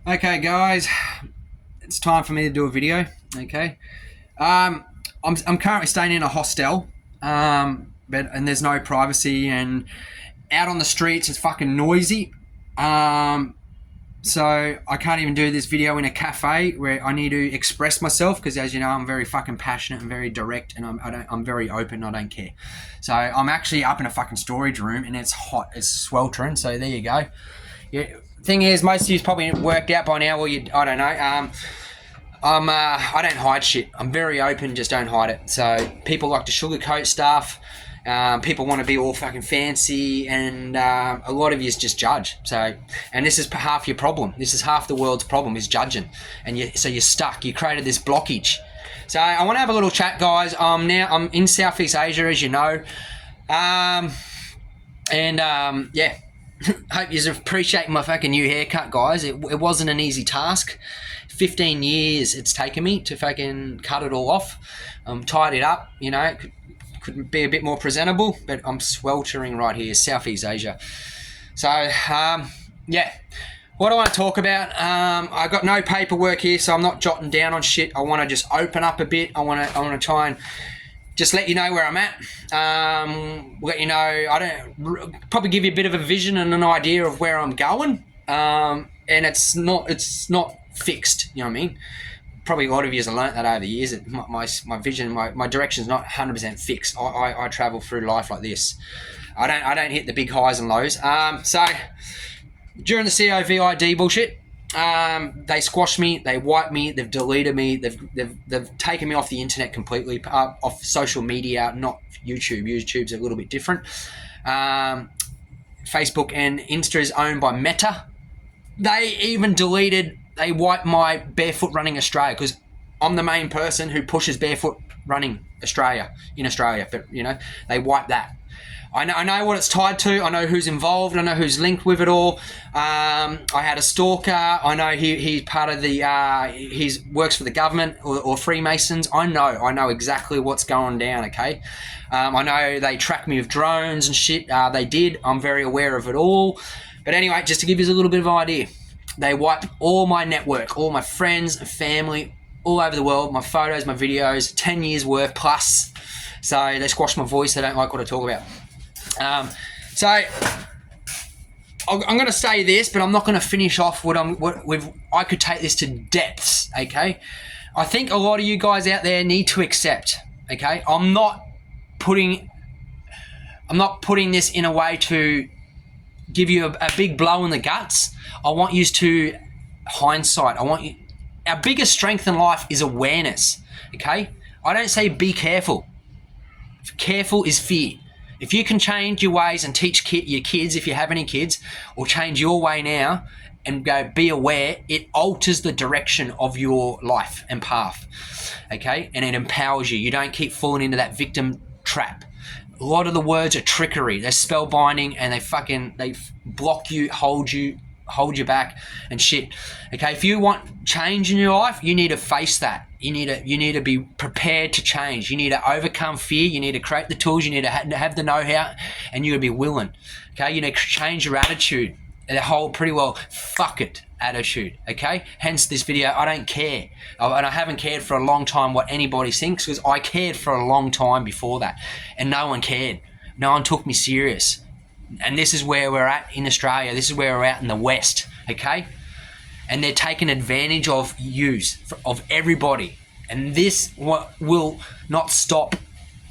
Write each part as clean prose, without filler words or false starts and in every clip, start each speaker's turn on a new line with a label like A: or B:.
A: Okay, guys, it's time for me to do a video. Okay, I'm currently staying in a hostel, and there's no privacy, and out on the streets it's fucking noisy. So I can't even do this video in a cafe where I need to express myself because, as you know, I'm very fucking passionate and very direct, and I'm very open. I don't care. So I'm actually up in a fucking storage room, and it's hot. It's sweltering. So there you go. Yeah. Thing is, most of you's probably worked out by now. Well, I don't know. I don't hide shit. I'm very open, just don't hide it. So people like to sugarcoat stuff. People want to be all fucking fancy, and a lot of yous just judge. So, and this is half your problem. This is half the world's problem, is judging, and so you're stuck. You created this blockage. So I want to have a little chat, guys. I'm in Southeast Asia, as you know, yeah. Hope you appreciate my fucking new haircut, guys. It wasn't an easy task. 15 years it's taken me to fucking cut it all off. Tied it up, you know. Could be a bit more presentable, but I'm sweltering right here, Southeast Asia. So, yeah. What I want to talk about, I got no paperwork here, so I'm not jotting down on shit. I want to just open up a bit. I want to try and just let you know where I'm at. Let you know, probably give you a bit of a vision and an idea of where I'm going. And it's not fixed, you know what I mean? Probably a lot of you have learnt that over the years. My vision, my direction is not 100% fixed. I travel through life like this. I don't hit the big highs and lows. So during the COVID bullshit, they squashed me, they wiped me, they've deleted me, they've taken me off the internet completely, off social media, not YouTube. YouTube's a little bit different. Facebook and Insta is owned by Meta. They even they wiped my Barefoot Running Australia, because I'm the main person who pushes barefoot running in Australia, but you know, they wiped that. I know what it's tied to. I know who's involved. I know who's linked with it all. I had a stalker. I know he's part of the. He works for the government or Freemasons. I know exactly what's going down. Okay, I know they track me with drones and shit. They did. I'm very aware of it all. But anyway, just to give you a little bit of an idea, they wiped all my network, all my friends and family, all over the world. My photos, my videos, 10 years worth plus. So they squashed my voice. They don't like what I talk about. So I'm going to say this, but I'm not going to finish off I could take this to depths, okay? I think a lot of you guys out there need to accept, okay? I'm not putting this in a way to give you a big blow in the guts. I want you to hindsight. Our biggest strength in life is awareness, okay? I don't say be careful. Careful is fear. If you can change your ways and teach your kids, if you have any kids, or change your way now and go be aware, it alters the direction of your life and path, okay? And it empowers you. You don't keep falling into that victim trap. A lot of the words are trickery. They're spellbinding, and they block you, hold you back and shit. Okay, if you want change in your life, you need to face that. You need to be prepared to change. You need to overcome fear. You need to create the tools. You need to have the know-how, and you got to be willing. Okay, you need to change your attitude. The whole pretty well fuck it attitude. Okay, hence this video. I don't care, and I haven't cared for a long time what anybody thinks, because I cared for a long time before that, and no one cared. No one took me serious. And this is where we're at in Australia. This is where we're at in the West, okay? And they're taking advantage of everybody. And this will not stop,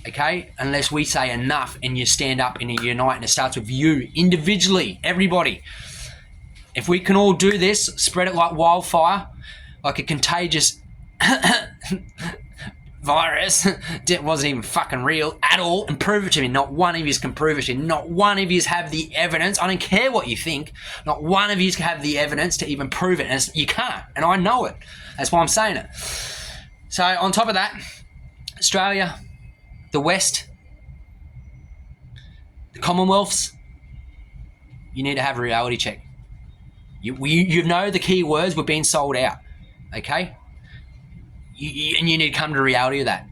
A: okay? Unless we say enough and you stand up and you unite, and it starts with you individually, everybody. If we can all do this, spread it like wildfire, like a contagious virus that wasn't even fucking real at all, and prove it to me. Not one of you can prove it to me. Not one of you have the evidence. I don't care what you think. Not one of you can have the evidence to even prove it. And you can't, and I know it. That's why I'm saying it. So on top of that, Australia, the West, the Commonwealths, you need to have a reality check. You know the key words. We're being sold out, okay? And you need to come to the reality of that.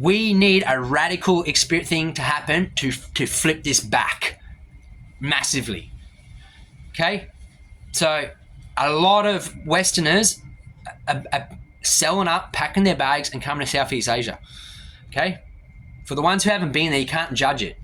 A: We need a radical thing to happen to flip this back massively. Okay? So a lot of Westerners are selling up, packing their bags and coming to Southeast Asia. Okay? For the ones who haven't been there, you can't judge it.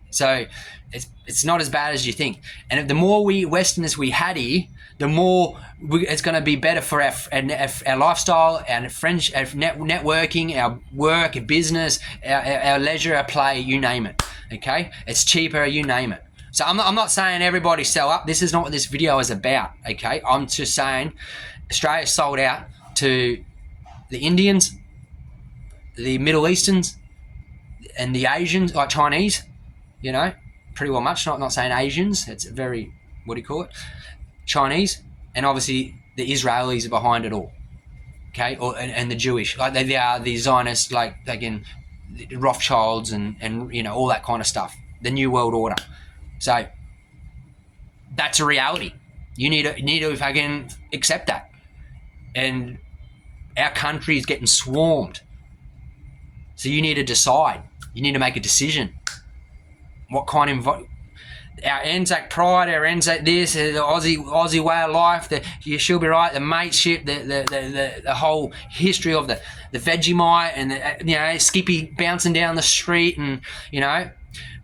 A: So it's not as bad as you think. And if the more we Westerners we had here, the more it's going to be better for our lifestyle, our friends, our networking, our work, our business, our leisure, our play, you name it. Okay? It's cheaper, you name it. So I'm not saying everybody sell up. This is not what this video is about. Okay? I'm just saying Australia sold out to the Indians, the Middle Easterns, and the Asians, like Chinese, you know, pretty well much. Not saying Asians. It's very, what do you call it? Chinese, and obviously the Israelis are behind it all. Okay, and the Jewish, like they are the Zionists, like again, the Rothschilds and you know all that kind of stuff. The New World Order. So that's a reality. You need to fucking accept that. And our country is getting swarmed. So you need to decide. You need to make a decision. What kind of our Anzac pride, our Anzac this, the Aussie way of life, you should be right, the mateship, the whole history of the Vegemite and the, you know, Skippy bouncing down the street, and you know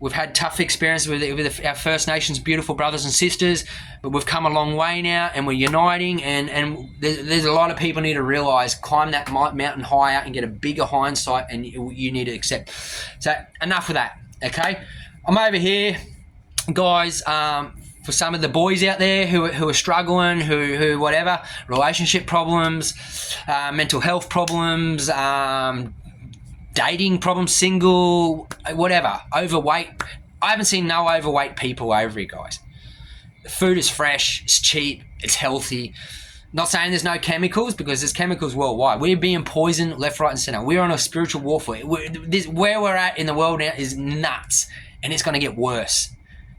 A: we've had tough experiences with our First Nations beautiful brothers and sisters, but we've come a long way now and we're uniting, and there's a lot of people need to realise, climb that mountain higher and get a bigger hindsight, and you need to accept. So enough of that, okay? I'm over here, guys, for some of the boys out there who are struggling, who whatever, relationship problems, mental health problems, dating problems, single, whatever, overweight. I haven't seen no overweight people over here, guys. The food is fresh, it's cheap, it's healthy. Not saying there's no chemicals, because there's chemicals worldwide. We're being poisoned left, right, and centre. We're on a spiritual warfare. Where we're at in the world now is nuts, and it's going to get worse.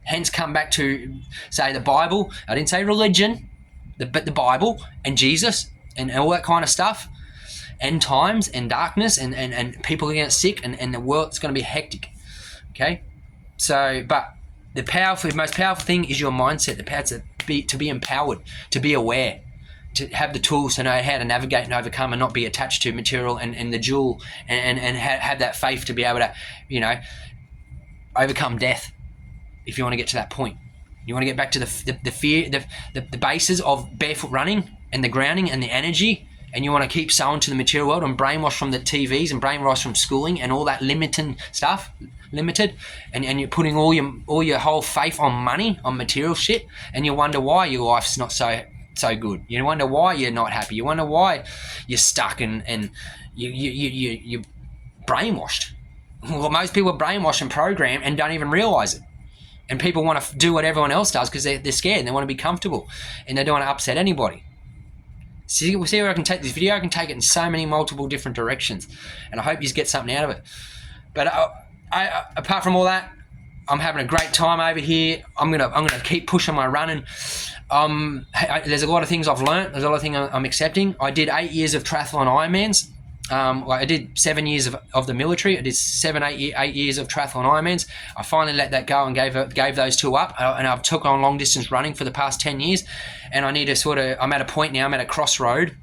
A: Hence, come back to, say, the Bible. I didn't say religion, but the Bible and Jesus and all that kind of stuff. End times and darkness and people getting sick, and the world's going to be hectic. Okay? So, but the most powerful thing is your mindset. The power to be empowered, to be aware, to have the tools to know how to navigate and overcome and not be attached to material and the jewel, and have that faith to be able to, you know, overcome death. If you want to get to that point, you want to get back to the fear, the bases of barefoot running and the grounding and the energy, and you want to keep sowing to the material world and brainwash from the TVs and brainwash from schooling and all that limited stuff, and you're putting all your whole faith on money, on material shit, and you wonder why your life's not so good. You wonder why you're not happy. You wonder why you're stuck and you're brainwashed. Well, most people are brainwashed and programmed and don't even realize it. And people want to do what everyone else does because they're scared and they want to be comfortable and they don't want to upset anybody. See where I can take this video. I can take it in so many multiple different directions, and I hope you get something out of it. But apart from all that, I'm having a great time over here. I'm gonna keep pushing my running. There's a lot of things I've learnt. There's a lot of things I'm accepting. I did 8 years of triathlon Ironmans. I did 7 years of the military. I did 8 years of triathlon Ironmans. I finally let that go and gave those two up, and I've took on long distance running for the past 10 years, and I need to I'm at a point now, I'm at a crossroad,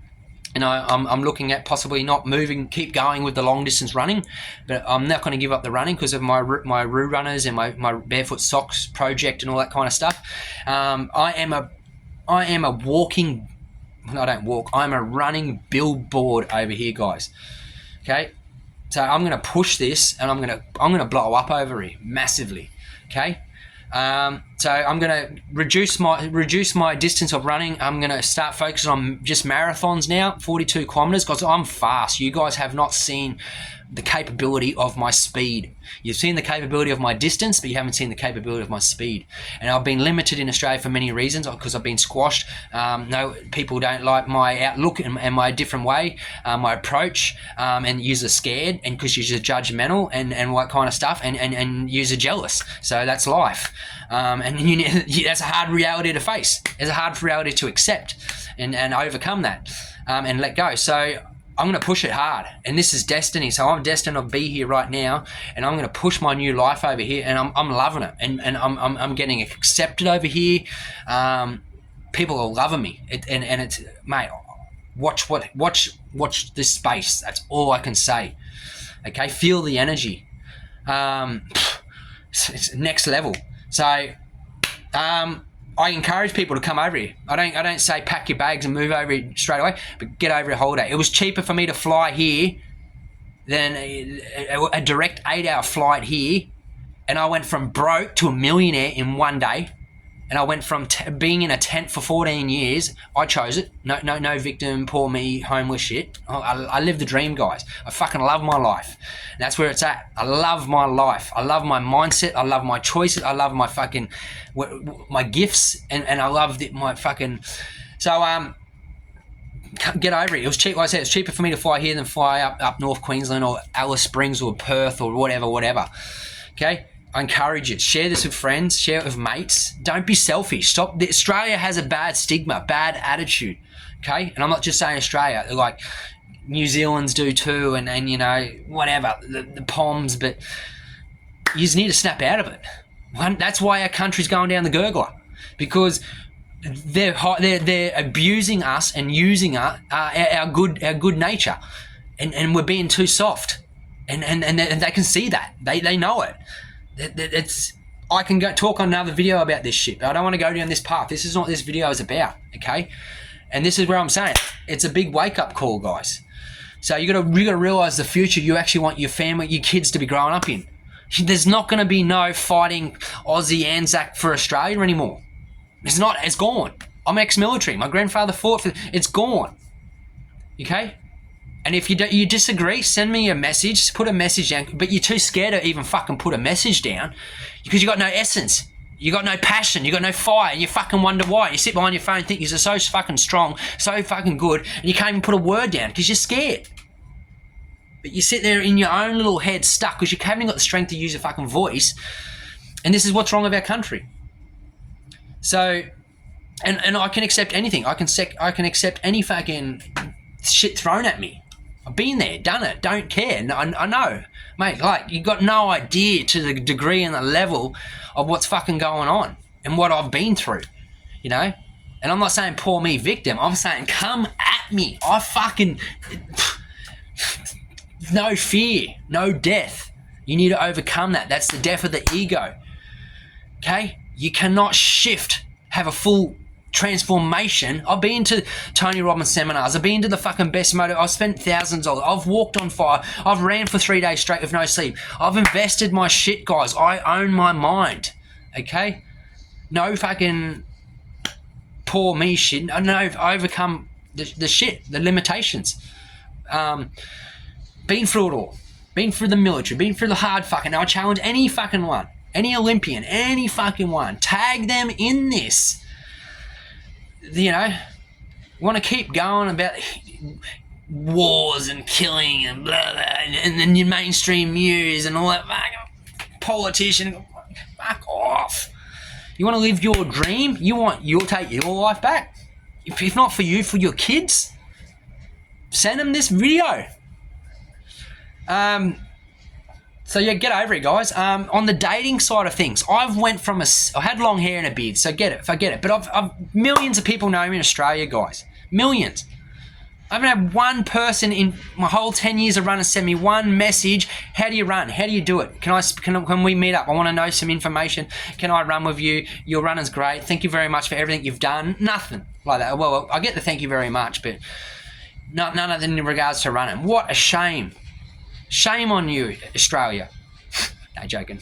A: and I'm looking at possibly not moving, keep going with the long distance running, but I'm not going to give up the running because of my Roo Runners and my Barefoot Socks project and all that kind of stuff. I am a walking, I don't walk, I'm a running billboard over here, guys. Okay, so I'm going to push this, and I'm going to blow up over here massively. Okay, so I'm going to reduce my distance of running. I'm going to start focusing on just marathons now, 42 kilometers, because I'm fast. You guys have not seen the capability of my speed. You've seen the capability of my distance, but you haven't seen the capability of my speed. And I've been limited in Australia for many reasons, because I've been squashed. No, people don't like my outlook and my different way, my approach, and you're scared, and because you're judgmental and what kind of stuff, and you're jealous. So that's life. And that's a hard reality to face. It's a hard reality to accept and overcome that, and let go. So I'm going to push it hard, and this is destiny. So I'm destined to be here right now, and I'm going to push my new life over here, and I'm loving it, and I'm getting accepted over here. people are loving me. And it's, mate, watch this space. That's all I can say. Okay, feel the energy. It's next level. So I encourage people to come over here. I don't say pack your bags and move over here straight away, but get over a holiday. It was cheaper for me to fly here than a direct 8-hour flight here, and I went from broke to a millionaire in one day. And I went from being in a tent for 14 years. I chose it. No victim, poor me, homeless shit. I live the dream, guys. I fucking love my life. And that's where it's at. I love my life. I love my mindset. I love my choices. I love my fucking, my gifts. And I love my fucking, so get over it. It was cheap. Like I said, it's cheaper for me to fly here than fly up North Queensland or Alice Springs or Perth or whatever. Okay? I encourage you. Share this with friends. Share it with mates. Don't be selfish. Stop. Australia has a bad stigma, bad attitude. Okay? And I'm not just saying Australia. Like New Zealand's do too, and you know, whatever, the Poms, but you just need to snap out of it. That's why our country's going down the gurgler, because they're abusing us and using our good nature, and we're being too soft, and they can see that. They know it. I can go talk on another video about this shit, but I don't want to go down this path. This is not what this video is about, okay? And this is where I'm saying it's a big wake-up call, guys. So you gotta realize the future you actually want your family, your kids to be growing up in. There's not going to be no fighting Aussie Anzac for Australia anymore. It's not. It's gone. I'm ex-military. My grandfather fought for. It's gone. Okay. And if you disagree, send me a message, put a message down, but you're too scared to even fucking put a message down because you got no essence, you got no passion, you got no fire, and you fucking wonder why. You sit behind your phone and think you're so fucking strong, so fucking good, and you can't even put a word down because you're scared. But you sit there in your own little head stuck because you haven't got the strength to use your fucking voice, and this is what's wrong with our country. So, and I can accept anything. I can accept any fucking shit thrown at me. I've been there, done it, don't care. I know, mate, like, you got no idea to the degree and the level of what's fucking going on and what I've been through, you know? And I'm not saying poor me victim, I'm saying come at me. I fucking, no fear, no death. You need to overcome that. That's the death of the ego, okay? You cannot have a full transformation. I've been to Tony Robbins seminars. I've been to the fucking best motor. I've spent thousands of dollars. I've walked on fire. I've ran for 3 days straight with no sleep. I've invested my shit, guys. I own my mind. Okay? No fucking poor me shit. I know I've overcome the shit, the limitations. Been through it all. Been through the military. Been through the hard fucking. I challenge any fucking one. Any Olympian. Any fucking one. Tag them in this. You know, want to keep going about wars and killing and blah, blah, and then your mainstream news and all that politician, fuck off. You want to live your dream? You'll take your life back. If not for you, for your kids, send them this video. So yeah, get over it, guys. On the dating side of things, I had long hair and a beard, so forget it. But I've millions of people know me in Australia, guys. Millions. I haven't had one person in my whole 10 years of running send me one message. How do you run? How do you do it? Can we meet up? I want to know some information. Can I run with you? Your running's great. Thank you very much for everything you've done. Nothing like that. Well, I get the thank you very much, but none of it in regards to running. What a shame. Shame on you, Australia. No, joking.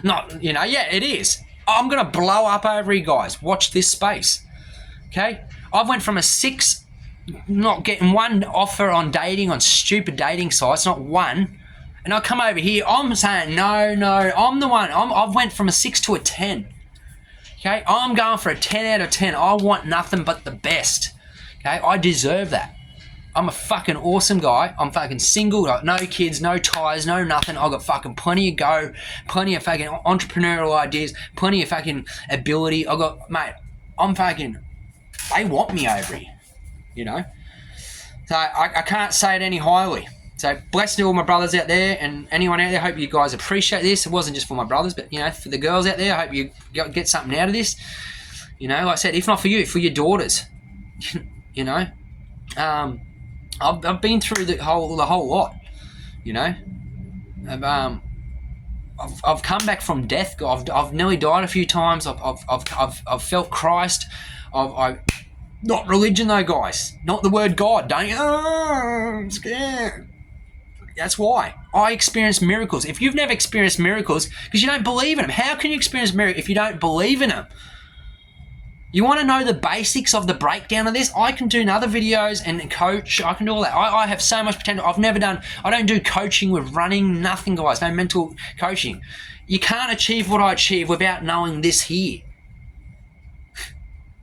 A: Not, you know, yeah, it is. I'm going to blow up over you guys. Watch this space. Okay? I went from a 6, not getting one offer on dating, on stupid dating sites, not one. And I come over here, I'm saying, no, I'm the one. I've went from a 6 to a 10. Okay? I'm going for a 10 out of 10. I want nothing but the best. Okay? I deserve that. I'm a fucking awesome guy. I'm fucking single, got no kids, no ties, no nothing. I've got fucking plenty of go, plenty of fucking entrepreneurial ideas, plenty of fucking ability. They want me over here, you know? So I can't say it any highly. So bless to all my brothers out there and anyone out there. Hope you guys appreciate this. It wasn't just for my brothers, but, you know, for the girls out there, I hope you get something out of this. You know, like I said, if not for you, for your daughters. You know, I've been through the whole lot. You know, I've come back from death. I've nearly died a few times. I've felt Christ. Not religion though, guys. Not the word God. Don't you? Oh, I'm scared. That's why I experience miracles. If you've never experienced miracles, because you don't believe in them, how can you experience miracles if you don't believe in them? You want to know the basics of the breakdown of this? I can do other videos and coach. I can do all that. I have so much potential. I don't do coaching with running, nothing, guys. No mental coaching. You can't achieve what I achieve without knowing this here.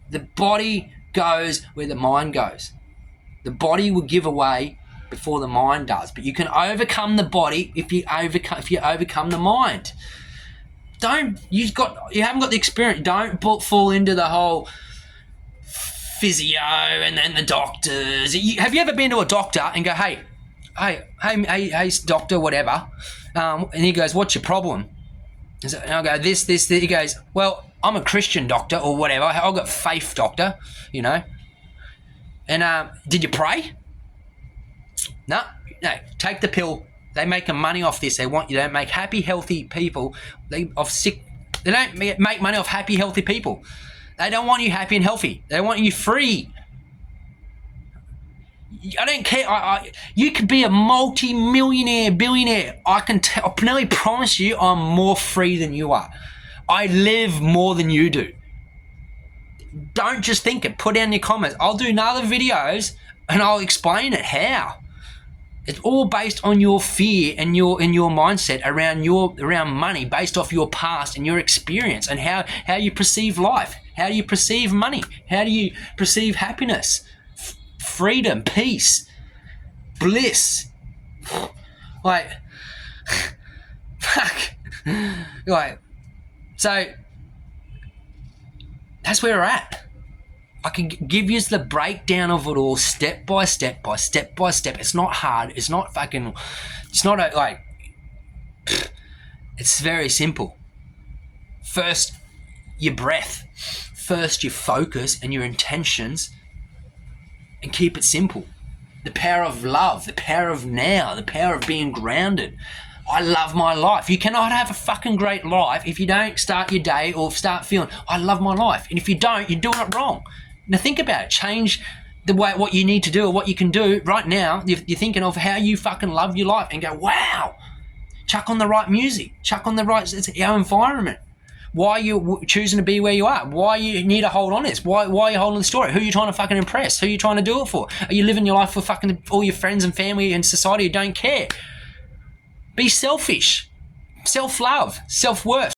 A: The body goes where the mind goes. The body will give away before the mind does. But you can overcome the body if you overcome the mind. You haven't got the experience. Don't fall into the whole physio and then the doctors. Have you ever been to a doctor and go, hey, doctor, whatever, and he goes, what's your problem? And I go, this. He goes, well, I'm a Christian doctor or whatever. I've got faith, doctor, you know. And did you pray? No. Take the pill. They make money off this. They don't make happy, healthy people. They don't make money off happy, healthy people. They don't want you happy and healthy. They want you free. I don't care. You could be a multi-millionaire, billionaire. I nearly promise you I'm more free than you are. I live more than you do. Don't just think it. Put down in your comments. I'll do other videos and I'll explain it. How? It's all based on your fear and your mindset around money, based off your past and your experience and how you perceive life, how do you perceive money, how do you perceive happiness, freedom, peace, bliss. Like, fuck. Like, so that's where we're at. I can give you the breakdown of it all step by step. It's not hard. It's not fucking, it's very simple. First, your breath. First, your focus and your intentions, and keep it simple. The power of love, the power of now, the power of being grounded. I love my life. You cannot have a fucking great life if you don't start your day or start feeling, I love my life. And if you don't, you're doing it wrong. Now think about it. Change the way what you need to do or what you can do right now. You're thinking of how you fucking love your life and go, wow. Chuck on the right music. Chuck on the right environment. Why are you choosing to be where you are? Why you need to hold on this? Why are you holding the story? Who are you trying to fucking impress? Who are you trying to do it for? Are you living your life for fucking all your friends and family and society who don't care? Be selfish. Self-love. Self-worth.